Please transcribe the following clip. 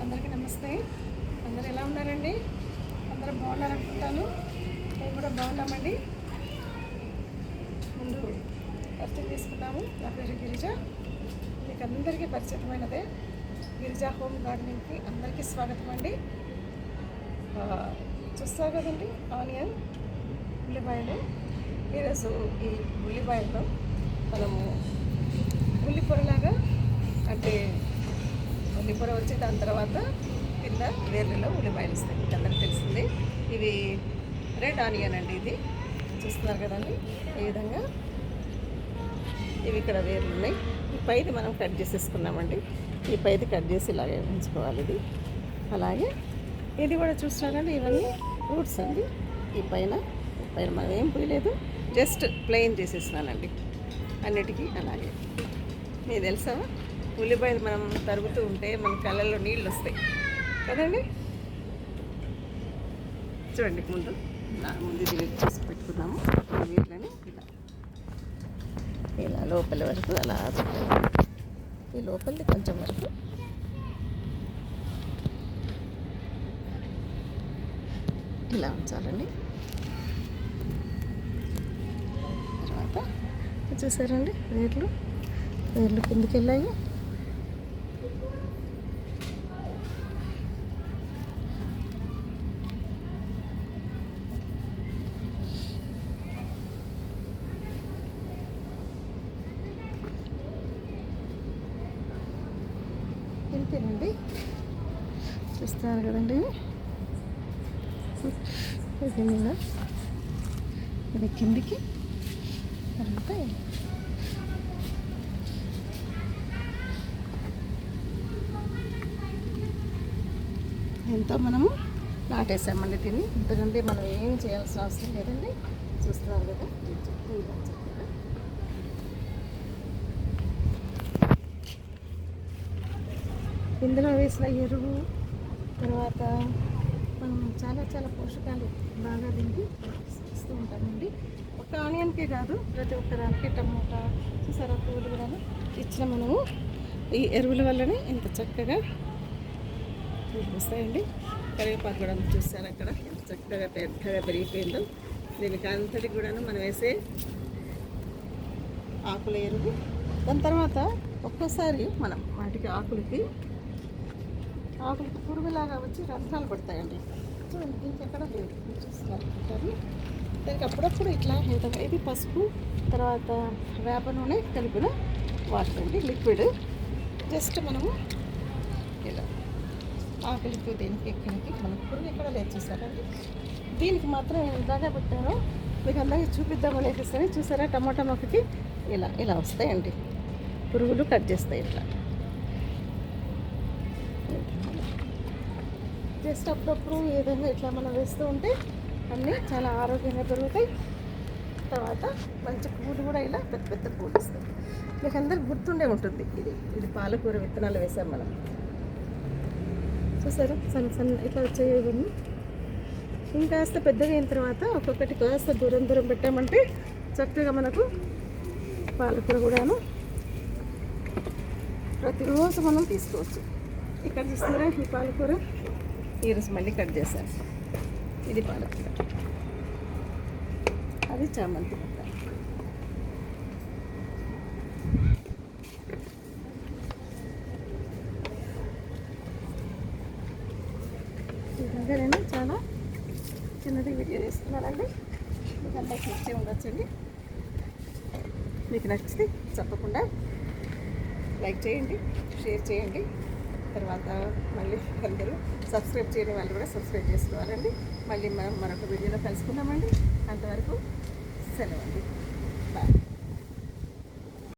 అందరికీ నమస్తే. అందరు ఎలా ఉన్నారండి? అందరూ బాగున్నారనుకుంటాను. మేము కూడా బాగున్నామండి. ముందు పరిచయం తీసుకున్నాము. నా పేరు గిరిజ. మీకు అందరికీ పరిచితమైనదే. గిరిజా హోమ్ గార్డెనింగ్కి అందరికీ స్వాగతం అండి. చూస్తారు కదండి, ఆనియన్, ఉల్లిపాయలు. ఈరోజు ఈ ఉల్లిపాయలు మనము ఉల్లిపొరలాగా, అంటే ఉల్లిపొర వచ్చి దాని తర్వాత కింద వేర్లలో ఉల్లిపాయలు వస్తాయి. మీకు అందరికీ తెలిసింది. ఇవి రెడ్ ఆనియన్ అండి. ఇది చూస్తున్నారు కదండి, ఈ విధంగా ఇవి ఇక్కడ వేర్లు ఉన్నాయి. ఈ పైది మనం కట్ చేసేసుకున్నామండి. ఈ పైది కట్ చేసి ఇలాగే ఉంచుకోవాలి. ఇది అలాగే ఇది కూడా చూస్తున్నారండి, ఇవన్నీ రూట్స్ అండి. ఈ పైన మనం ఏం పోయలేదు, జస్ట్ ప్లెయిన్ చేసేసినానండి అన్నిటికీ. అలాగే మీకు తెలుసా, ఉల్లిపాయలు మనం తరుగుతూ ఉంటే మన కళ్ళల్లో నీళ్ళు వస్తాయి కదండి. చూడండి, ముందు ఇది చేసి పెట్టుకున్నాము. వీటిని ఇలా లోపలి వరకు అలా ఈ లోపలిది కొంచెం వరకు ఇలా ఉంచాలండి. తర్వాత చూసారండి, వేర్లు కిందకి వెళ్ళాయి. ఇంతేనండి, చూస్తున్నారు కదండి. ఇది మీద ఇది కిందికి అంతా ఎంతో మనము నాటేసామండి. తిని ఇంతకంటే మనం ఏం చేయాల్సిన అవసరం లేదండి. చూస్తున్నారు కదా, చక్కగా ఇందులో వేసిన ఎరువు తర్వాత మనం చాలా పోషకాలు బాగా తిండి ఇస్తూ ఉంటామండి. ఒక ఆనియన్కే కాదు, ప్రతి ఒక్క దానికి టమోటా చూసారా, పువ్వులు కూడా ఇచ్చిన మనము ఈ ఎరువుల వల్లనే ఇంత చక్కగా వస్తాయండి. కరివేపాకు కూడా చూస్తారు అక్కడ ఎంత చక్కగా పెద్దగా పెరిగిపోయిందో. దీనికి అంతటికి కూడా మనం వేసే ఆకుల ఎరువు. దాని తర్వాత ఒక్కోసారి మనం వాటికి ఆకులకి పురుగులాగా వచ్చి రంధ్రాలు పడతాయండి. చూడండి, ఇంకెక్కడ లేదు, చూస్తున్నారు. దానికి అప్పుడప్పుడు ఇట్లా ఇది పసుపు తర్వాత వేప నూనె కలిపిన వాటర్ అండి, లిక్విడ్. జస్ట్ మనము ఇలా ఆకులకి దీనికి ఎక్కడికి మనకు పురుగు ఎక్కడ లేదు, చూసారండి. దీనికి మాత్రం ఇందాక పెట్టాను, మీకు అందరికీ చూపిద్దామని వేసేస్తాను. చూసారా, టమాటా మొక్కకి ఇలా వస్తాయండి పురుగులు, కట్ చేస్తాయి ఇట్లా. జస్ట్ అప్పుడప్పుడు ఏదైనా ఇట్లా మనం వేస్తూ ఉంటే అన్నీ చాలా ఆరోగ్యంగా పెరుగుతాయి. తర్వాత మంచి పూలు కూడా ఇలా పెద్ద పూలు వస్తాయి. మీకు అందరికి గుర్తుండే ఉంటుంది, ఇది పాలకూర విత్తనాలు వేసాం మనం. చూసారా, సన్న ఇట్లా వచ్చాయి. ఇవన్నీ ఇంకాస్త పెద్దగా అయిన తర్వాత ఒక్కొక్కటి కాస్త దూరం పెట్టామంటే చక్కగా మనకు పాలకూర కూడాను ప్రతిరోజు మనం తీసుకోవచ్చు. ఇక్కడ చూస్తున్నారా, ఈ పాలకూర ఈరోజు మళ్ళీ కట్ చేశాను. ఇది పాలకూర, అది చామంతి మొక్క. ఈ విధంగా నేను చాలా చిన్నది వీడియో చేస్తున్నానండి. మీకు అందరికీ నచ్చే ఉండొచ్చండి. మీకు నచ్చితే తప్పకుండా లైక్ చేయండి, షేర్ చేయండి. తర్వాత మళ్ళీ అందరూ సబ్స్క్రైబ్ చేయని వాళ్ళు కూడా సబ్స్క్రైబ్ చేసుకోవాలండి. మళ్ళీ మనం మరొక వీడియోలో కలుసుకుందామండి. అంతవరకు సెలవు అండి. బాయ్.